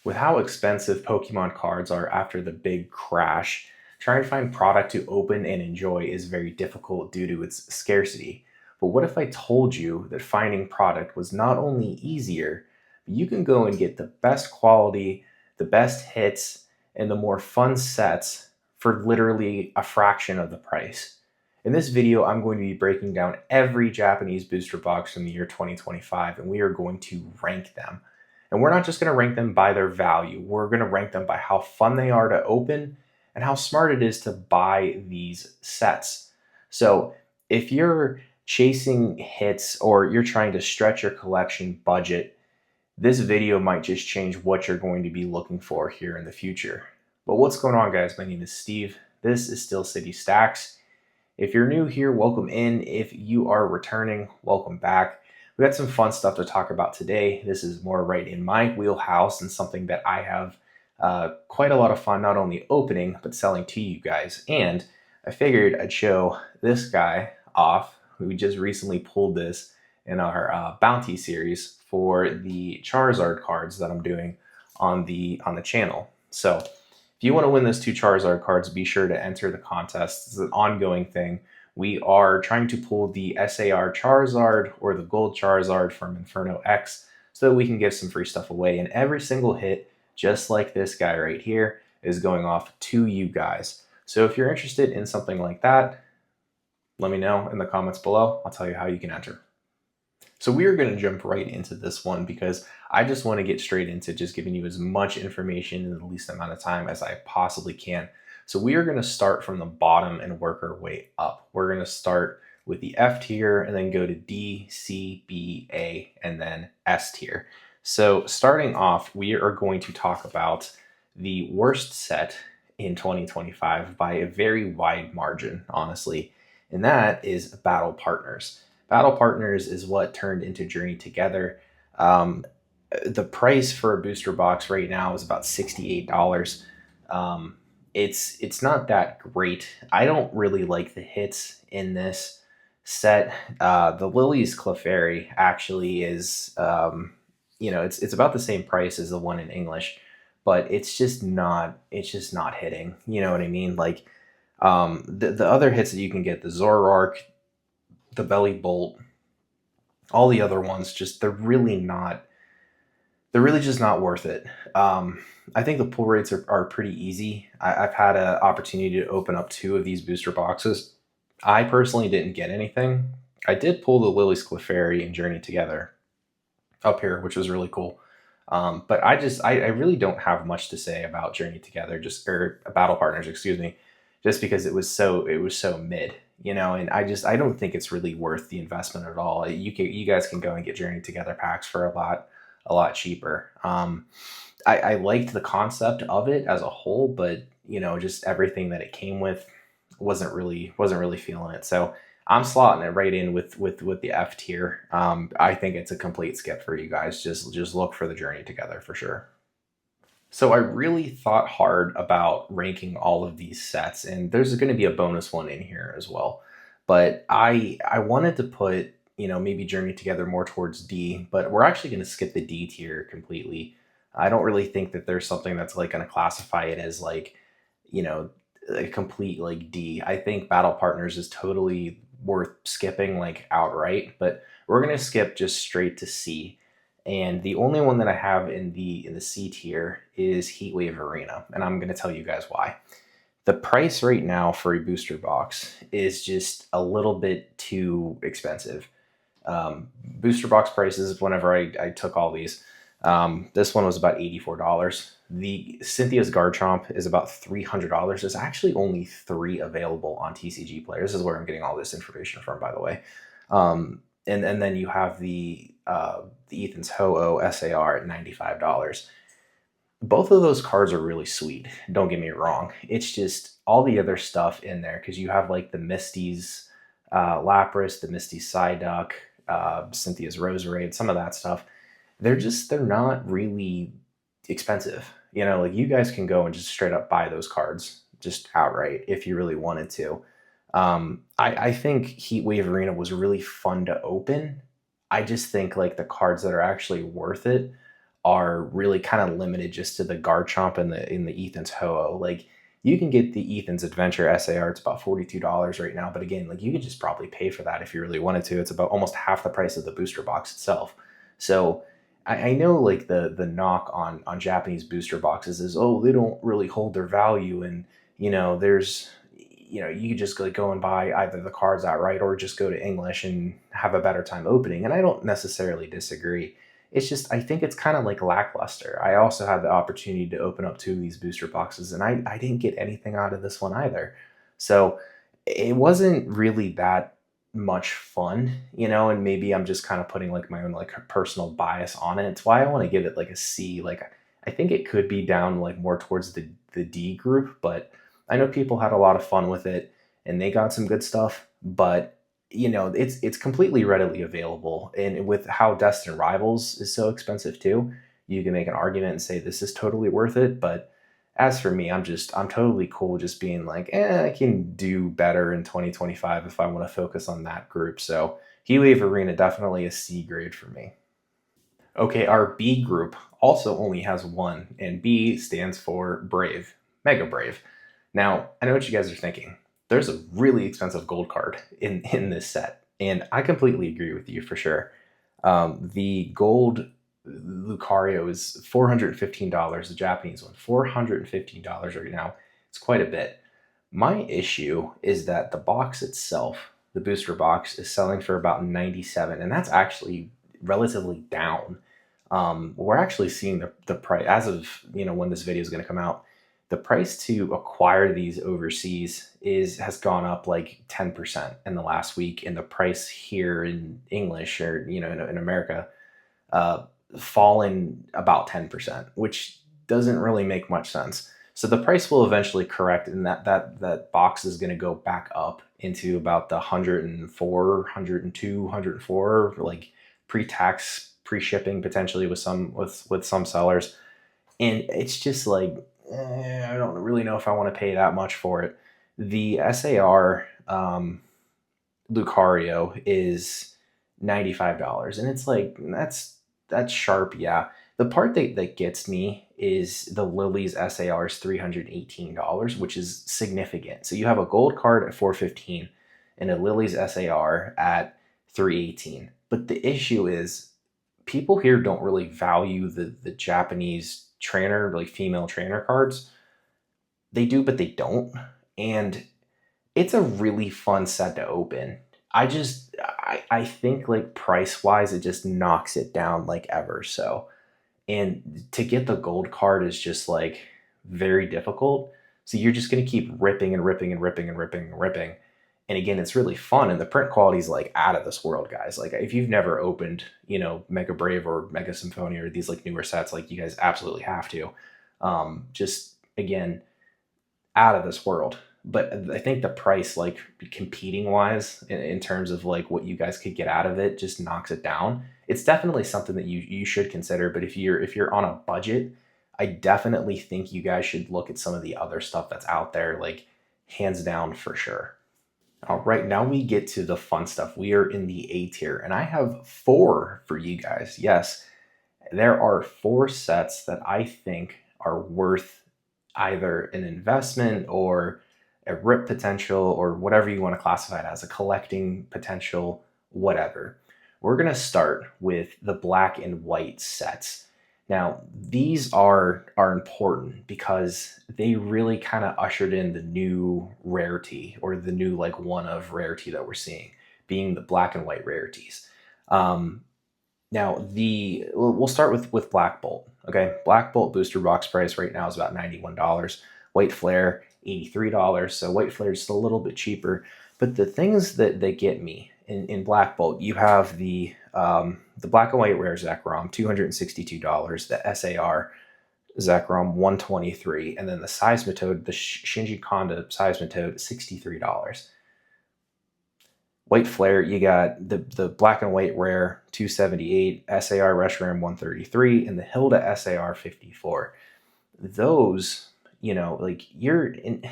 With how expensive Pokemon cards are after the big crash, trying to find product to open and enjoy is very difficult due to its scarcity. But what if I told you that finding product was not only easier, but you can go and get the best quality, the best hits, and the more fun sets for literally a fraction of the price? In this video, I'm going to be breaking down every Japanese booster box from the year 2025, and we are going to rank them. And we're not just going to rank them by their value. We're going to rank them by how fun they are to open and how smart it is to buy these sets. So if you're chasing hits or you're trying to stretch your collection budget, this video might just change what you're going to be looking for here in the future. But what's going on, guys? My name is Steve. This is Steel City Stacks. If you're new here, welcome in. If you are returning, welcome back. We got some fun stuff to talk about today. This is more right in my wheelhouse and something that I have quite a lot of fun not only opening but selling to you guys. And I figured I'd show this guy off. We just recently pulled this in our bounty series for the Charizard cards that I'm doing on the channel. So if you want to win those 2 Charizard cards, be sure to enter the contest. It's an ongoing thing. We are trying to pull the SAR Charizard or the Gold Charizard from Inferno X so that we can give some free stuff away. And every single hit, just like this guy right here, is going off to you guys. So if you're interested in something like that, let me know in the comments below. I'll tell you how you can enter. So we are going to jump right into this one because I just want to get straight into just giving you as much information in the least amount of time as I possibly can. So we are going to start from the bottom and work our way up. We're going to start with the F tier and then go to D, C, B, A, and then S tier. So starting off, we are going to talk about the worst set in 2025 by a very wide margin, honestly, and that is Battle Partners. Battle Partners is what turned into Journey Together. The price for a booster box right now is about $68. It's not that great. I don't really like the hits in this set. The Lily's Clefairy actually is, it's about the same price as the one in English, but it's just not hitting. You know what I mean? Like, the other hits that you can get, the Zoroark, the Belly Bolt, all the other ones, they're really just not worth it. I think the pull rates are pretty easy. I've had an opportunity to open up 2 of these booster boxes. I personally didn't get anything. I did pull the Lily's Clefairy and Journey Together up here, which was really cool. But I really don't have much to say about Journey Together, or Battle Partners, excuse me, just because it was so mid, and I don't think it's really worth the investment at all. You guys can go and get Journey Together packs for a lot cheaper. I liked the concept of it as a whole, but just everything that it came with wasn't really feeling it. So I'm slotting it right in with the F tier. I think it's a complete skip for you guys. Just look for the Journey Together for sure. So I really thought hard about ranking all of these sets, and there's going to be a bonus one in here as well. But I wanted to put maybe Journey Together more towards D, but we're actually going to skip the D tier completely. I don't really think that there's something that's like going to classify it as like, a complete like D. I think Battle Partners is totally worth skipping like outright, but we're going to skip just straight to C. And the only one that I have in the C tier is Heatwave Arena, and I'm going to tell you guys why. The price right now for a booster box is just a little bit too expensive. Booster box prices, whenever I took all these, this one was about $84. The Cynthia's Garchomp is about $300. There's actually only 3 available on TCG Player. This is where I'm getting all this information from, by the way. And then you have the Ethan's Ho-Oh SAR at $95. Both of those cards are really sweet. Don't get me wrong. It's just all the other stuff in there, because you have like the Misty's Lapras, the Misty's Psyduck, Cynthia's Roserade, some of that stuff. They're not really expensive. Like you guys can go and just straight up buy those cards just outright if you really wanted to. I think Heatwave Arena was really fun to open. I just think like the cards that are actually worth it are really kind of limited just to the Garchomp and the Ethan's Ho-Oh. Like you can get the Ethan's Adventure SAR. It's about $42 right now. But again, like you could just probably pay for that if you really wanted to. It's about almost half the price of the booster box itself. So I know like the knock on Japanese booster boxes is, oh, they don't really hold their value, and there's you could just like go and buy either the cards outright or just go to English and have a better time opening. And I don't necessarily disagree. It's just I think it's kind of like lackluster. I also had the opportunity to open up two of these booster boxes, and I didn't get anything out of this one either. So it wasn't really that much fun, and maybe I'm just kind of putting like my own like personal bias on it. It's why I want to give it like a C. Like I think it could be down like more towards the D group, but I know people had a lot of fun with it and they got some good stuff, but it's completely readily available. And with how Destined Rivals is so expensive too, you can make an argument and say this is totally worth it. But as for me, I'm totally cool just being like, I can do better in 2025 if I want to focus on that group. So Heatwave Arena, definitely a C grade for me. Okay, our B group also only has one, and B stands for Brave, Mega Brave. Now, I know what you guys are thinking. There's a really expensive gold card in this set, and I completely agree with you for sure. The gold Lucario is $415, the Japanese one, $415 right now. It's quite a bit. My issue is that the box itself, the booster box, is selling for about 97, and that's actually relatively down. We're actually seeing the price as of when this video is going to come out. The price to acquire these overseas has gone up like 10% in the last week, and the price here in English or in America fallen about 10%, which doesn't really make much sense. So the price will eventually correct, and that box is going to go back up into about the 104, 102, 104, like pre-tax, pre-shipping potentially with some sellers. And it's just like I don't really know if I want to pay that much for it. The SAR Lucario is $95, and it's like that's sharp, yeah. The part that gets me is the Lily's SAR is $318, which is significant. So you have a gold card at $415 and a Lily's SAR at $318. But the issue is people here don't really value the Japanese trainer, like female trainer cards. They do, but they don't. And it's a really fun set to open. I think like price wise, it just knocks it down like ever so. And to get the gold card is just like very difficult. So you're just going to keep ripping and ripping and ripping and ripping and ripping. And again, it's really fun. And the print quality is like out of this world, guys. Like if you've never opened, Mega Brave or Mega Symphonia or these like newer sets, like you guys absolutely have to. Just again, out of this world. But I think the price, like competing wise, in terms of like what you guys could get out of it, just knocks it down. It's definitely something that you should consider. But if you're on a budget, I definitely think you guys should look at some of the other stuff that's out there, like hands down for sure. All right, now we get to the fun stuff. We are in the A tier, and I have 4 for you guys. Yes, there are 4 sets that I think are worth either an investment or a rip potential or whatever you want to classify it as, a collecting potential, whatever. We're going to start with the black and white sets. Now, these are important because they really kind of ushered in the new rarity, or the new like one of rarity that we're seeing, being the black and white rarities. Now, we'll start with Black Bolt. Okay, Black Bolt booster box price right now is about $91. White Flare, $83. So White Flare is just a little bit cheaper. But the things that get me in Black Bolt, you have the black and white rare Zekrom, $262. The SAR Zekrom, $123, and then the Seismitoad, the Shinji Konda Seismitoad, $63. White Flare, you got the black and white rare, $278, SAR Reshiram, $133, and the Hilda SAR, $54. Those, like you're in.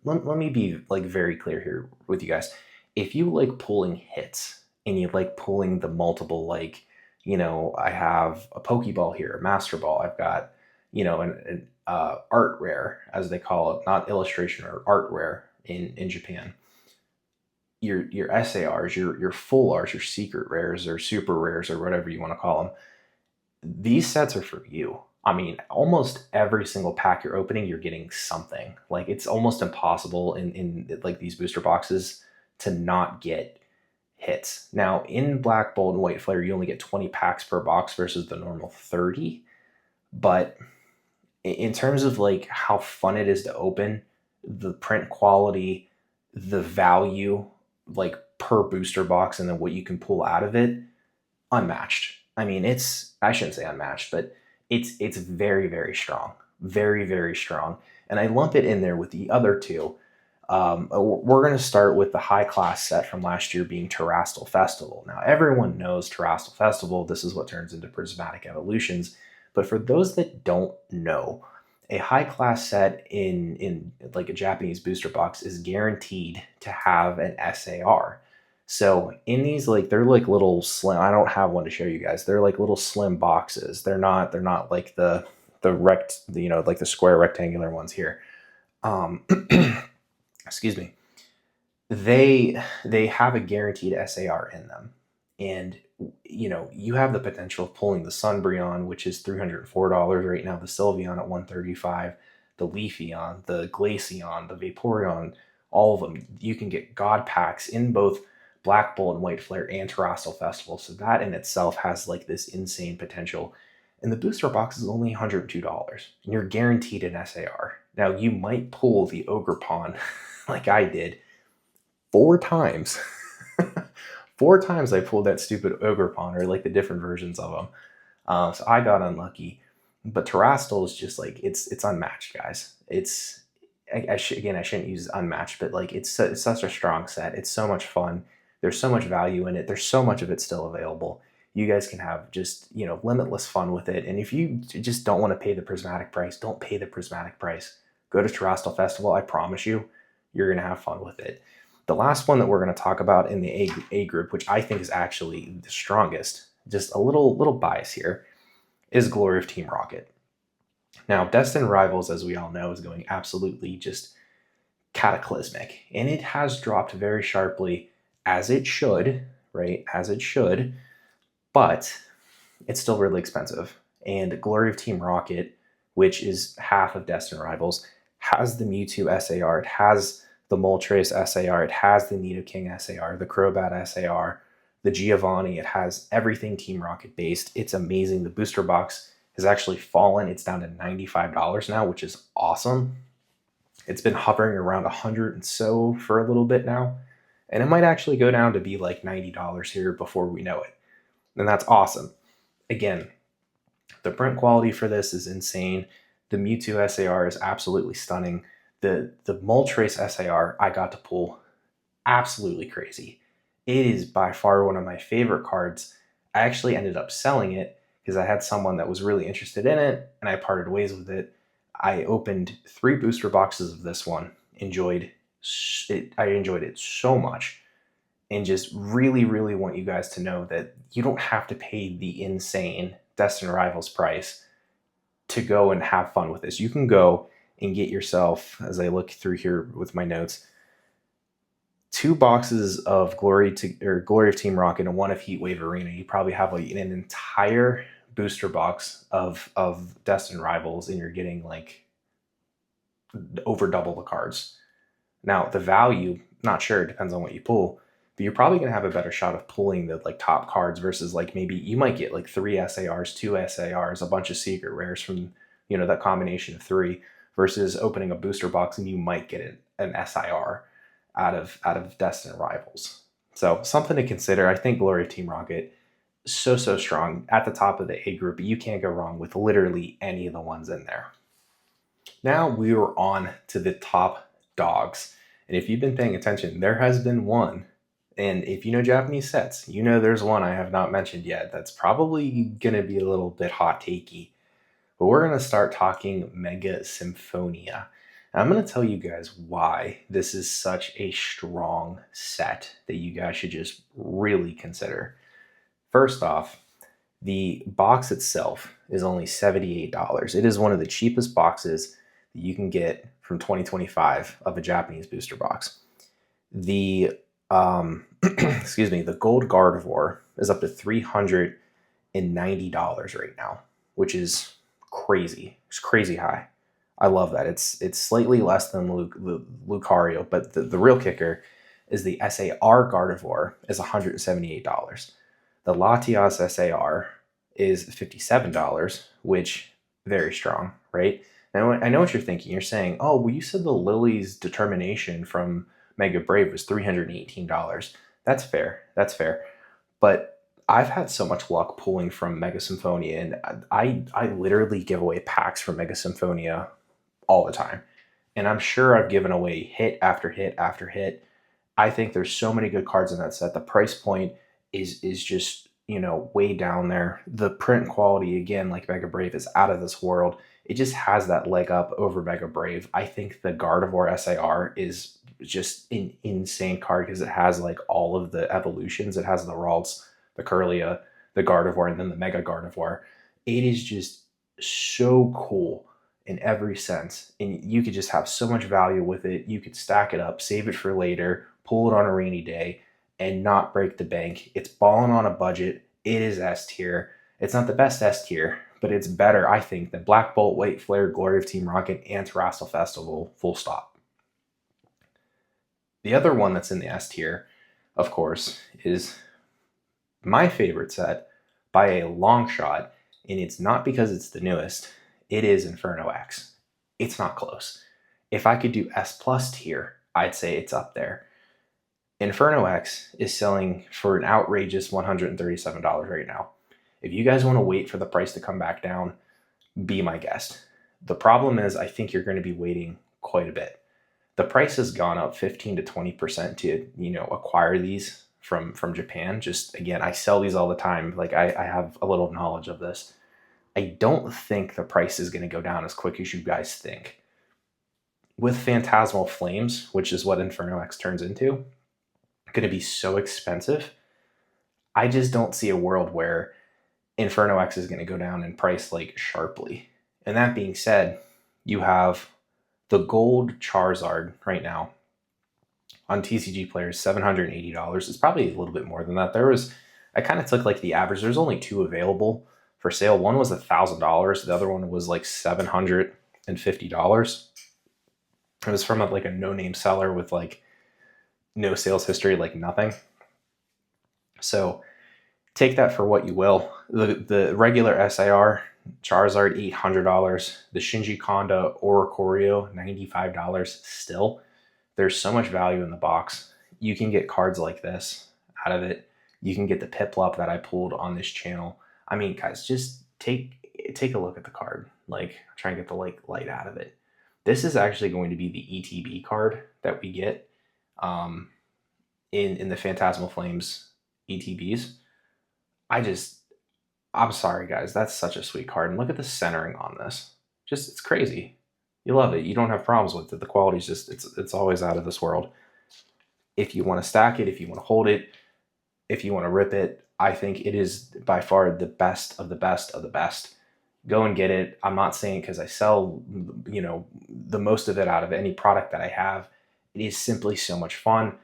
Let me be like very clear here with you guys. If you like pulling hits and you like pulling the multiple like I have a Pokeball here, a Master Ball. I've got, an art rare, as they call it, not illustration or art rare in Japan. Your SARs, your full arts, your secret rares or super rares or whatever you want to call them. These sets are for you. I mean, almost every single pack you're opening, you're getting something. Like it's almost impossible in like these booster boxes to not get hits. Now, in Black Bolt and White Flare, you only get 20 packs per box versus the normal 30. But in terms of like how fun it is to open, the print quality, the value, like per booster box, and then what you can pull out of it, unmatched. I mean, I shouldn't say unmatched, but it's very, very strong. Very, very strong. And I lump it in there with the other two. We're going to start with the high class set from last year being Terrastal Festival. Now, everyone knows Terrastal Festival. This is what turns into Prismatic Evolutions. But for those that don't know, a high class set in like a Japanese booster box is guaranteed to have an SAR. So in these, like, they're like little slim. I don't have one to show you guys. They're like little slim boxes. They're not like like the square rectangular ones here. Um, excuse me. They have a guaranteed SAR in them, and you have the potential of pulling the Sunbreon, which is $304 right now, the Sylveon at $135, the Leafeon, the Glaceon, the Vaporeon, all of them. You can get God packs in both Black Bolt and White Flare and Terrastal Festival, so that in itself has like this insane potential. And the booster box is only $102, and you're guaranteed an SAR. Now you might pull the Ogerpon like I did 4 times. 4 times I pulled that stupid Ogerpon, or like the different versions of them. So I got unlucky. But Terrastal is just like it's unmatched, guys. I shouldn't use unmatched, but like it's such a strong set. It's so much fun. There's so much value in it. There's so much of it still available. You guys can have just limitless fun with it. And if you just don't want to pay the prismatic price, don't pay the prismatic price. Go to Terrastal Festival. I promise you, you're gonna have fun with it. The last one that we're going to talk about in the A group, which I think is actually the strongest, just a little bias here, is Glory of Team Rocket. Now, Destined Rivals, as we all know, is going absolutely just cataclysmic, and it has dropped very sharply, as it should, right? As it should, but it's still really expensive. And Glory of Team Rocket, which is half of Destined Rivals, has the Mewtwo SAR. It has the Moltres SAR, it has the Nidoking SAR, the Crobat SAR, the Giovanni. It has everything Team Rocket based. It's amazing. The booster box has actually fallen. It's down to $95 now, which is awesome. It's been hovering around 100 and so for a little bit now, and it might actually go down to be like $90 here before we know it. And that's awesome. Again, the print quality for this is insane. The Mewtwo SAR is absolutely stunning. The Moltres SAR I got to pull, absolutely crazy. It is by far one of my favorite cards. I actually ended up selling it because I had someone that was really interested in it, and I parted ways with it. I opened 3 booster boxes of this one. I enjoyed it so much, and just really, really want you guys to know that you don't have to pay the insane Destined Rivals price to go and have fun with this. You can go and get yourself, as I look through here with my notes, 2 boxes of Glory of Team Rocket and 1 of Heatwave Arena. You probably have an entire booster box of Destined Rivals, and you're getting like over double the cards. Now the value, not sure, it depends on what you pull, but you're probably going to have a better shot of pulling the like top cards versus like maybe you might get like 3 SARs, 2 SARs, a bunch of secret rares from that combination of 3, versus opening a booster box and you might get an SIR out of Destined Rivals. So something to consider. I think Glory of Team Rocket, so strong, at the top of the A group. You can't go wrong with literally any of the ones in there. Now we are on to the top dogs. And if you've been paying attention, there has been one. And if you know Japanese sets, there's one I have not mentioned yet that's probably going to be a little bit hot takey. But we're going to start talking Mega Symphonia. And I'm going to tell you guys why this is such a strong set that you guys should just really consider. First off, The box itself is only $78. It is one of the cheapest boxes that you can get from 2025 of a Japanese booster box. The excuse me, the gold Gardevoir is up to $390 right now, which is crazy. It's crazy high. I love that. It's slightly less than Lucario, but the real kicker is the SAR Gardevoir is $178. The Latias SAR is $57, which very strong, right? Now I know what you're thinking. You're saying, oh, well, you said the Lily's Determination from Mega Brave was $318. That's fair. That's fair. But I've had so much luck pulling from Mega Symphonia, and I literally give away packs from Mega Symphonia all the time. And I'm sure I've given away hit after hit after hit. I think there's so many good cards in that set. The price point is just, way down there. The print quality, again, like Mega Brave, is out of this world. It just has that leg up over Mega Brave. I think the Gardevoir SAR is just an insane card because it has like all of the evolutions. It has the Ralts, the Curlia, the Gardevoir, and then the Mega Gardevoir. It is just so cool in every sense. And you could just have so much value with it. You could stack it up, save it for later, pull it on a rainy day, and not break the bank. It's balling on a budget. It is S tier. It's not the best S tier, but it's better, I think, than Black Bolt, White Flare, Glory of Team Rocket, and Terrestrial Festival, full stop. The other one that's in the S tier, of course, is my favorite set by a long shot, and it's not because it's the newest. It is Inferno X. It's not close. If I could do S plus tier, I'd say it's up there. Inferno X is selling for an outrageous $137 right now. If you guys want to wait for the price to come back down, be my guest. The problem is I think you're going to be waiting quite a bit. The price has gone up 15 to 20% to, acquire these from Japan. Just again, I sell these all the time. Like I have a little knowledge of this. I don't think the price is going to go down as quick as you guys think. With Phantasmal Flames, which is what Inferno X turns into, going to be so expensive. I just don't see a world where Inferno X is going to go down in price like sharply. And that being said, you have the gold Charizard right now on TCG Players, $780. It's probably a little bit more than that. I kind of took like the average. There's only two available for sale. One was $1,000. The other one was like $750. It was from a no-name seller with like no sales history, like nothing. So take that for what you will. The regular SIR Charizard, $800. The Shinji Konda Oricorio, $95 still. There's so much value in the box. You can get cards like this out of it. You can get the Piplup that I pulled on this channel. I mean, guys, just take a look at the card. Like, try and get the light out of it. This is actually going to be the ETB card that we get in the Phantasmal Flames ETBs. I'm sorry, guys. That's such a sweet card. And look at the centering on this. It's crazy. You love it. You don't have problems with it. The quality's it's always out of this world. If you want to stack it, if you want to hold it, if you want to rip it, I think it is by far the best of the best of the best. Go and get it. I'm not saying because I sell, the most of it out of any product that I have. It is simply so much fun.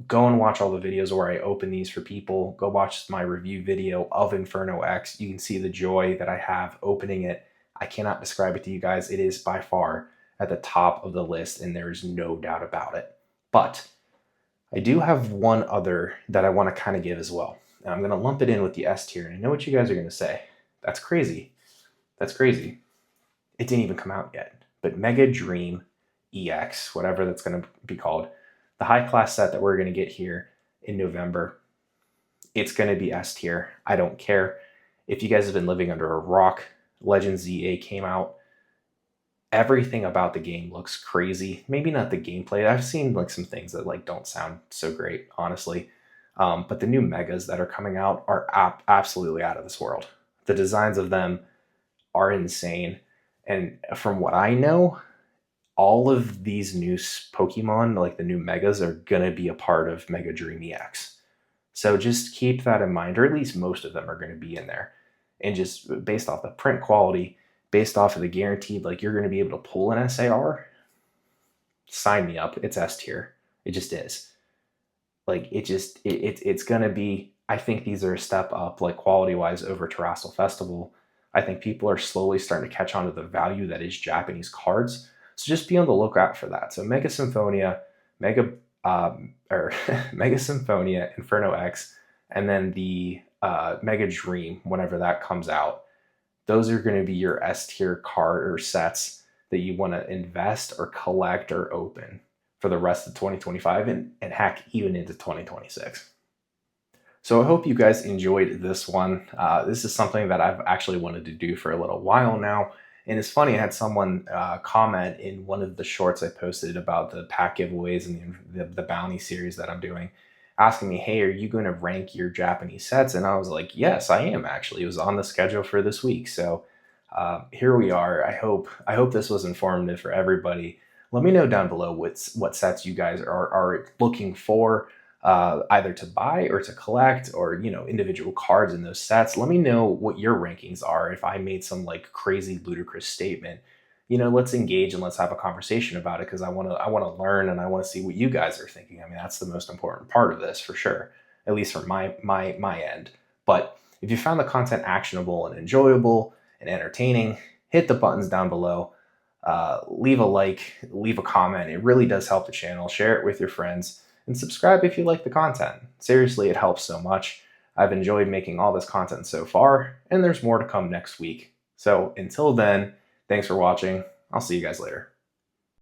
Go and watch all the videos where I open these for people. Go watch my review video of Inferno X. You can see the joy that I have opening it. I cannot describe it to you guys. It is by far at the top of the list, and there's no doubt about it. But I do have one other that I want to kind of give as well. And I'm going to lump it in with the S tier. And I know what you guys are going to say. That's crazy. That's crazy. It didn't even come out yet. But Mega Dream EX, whatever that's going to be called, the high class set that we're going to get here in November, it's going to be S tier. I don't care. If you guys have been living under a rock, Legends ZA came out. Everything about the game looks crazy. Maybe not the gameplay. I've seen some things that don't sound so great, honestly. But the new megas that are coming out are absolutely out of this world. The designs of them are insane. And from what I know, all of these new Pokemon, like the new megas, are going to be a part of Mega Dream EX. So just keep that in mind, or at least most of them are going to be in there. and just based off the print quality, based off of the guaranteed, like you're going to be able to pull an SAR, sign me up. It's S tier. It just is. Like it's going to be, I think these are a step up, like quality wise, over Terrassel Festival. I think people are slowly starting to catch on to the value that is Japanese cards. So just be on the lookout for that. So Mega Symphonia, or Mega Symphonia, Inferno X, and then the Mega Dream, whenever that comes out. Those are going to be your S tier card or sets that you want to invest or collect or open for the rest of 2025 and heck, even into 2026. So I hope you guys enjoyed this one. This is something that I've actually wanted to do for a little while now. And it's funny, I had someone comment in one of the shorts I posted about the pack giveaways and the bounty series that I'm doing, asking me, hey, are you going to rank your Japanese sets? And I was like, yes, I am actually. It was on the schedule for this week. So here we are. I hope this was informative for everybody. Let me know down below what sets you guys are looking for, either to buy or to collect, or individual cards in those sets. Let me know what your rankings are. If I made some like crazy ludicrous statement, let's engage and let's have a conversation about it, because I want to learn and I want to see what you guys are thinking. I mean, that's the most important part of this for sure, at least from my end. But if you found the content actionable and enjoyable and entertaining, hit the buttons down below. Leave a like, leave a comment. It really does help the channel. Share it with your friends and subscribe if you like the content. Seriously, it helps so much. I've enjoyed making all this content so far, and there's more to come next week. So until then, thanks for watching. I'll see you guys later.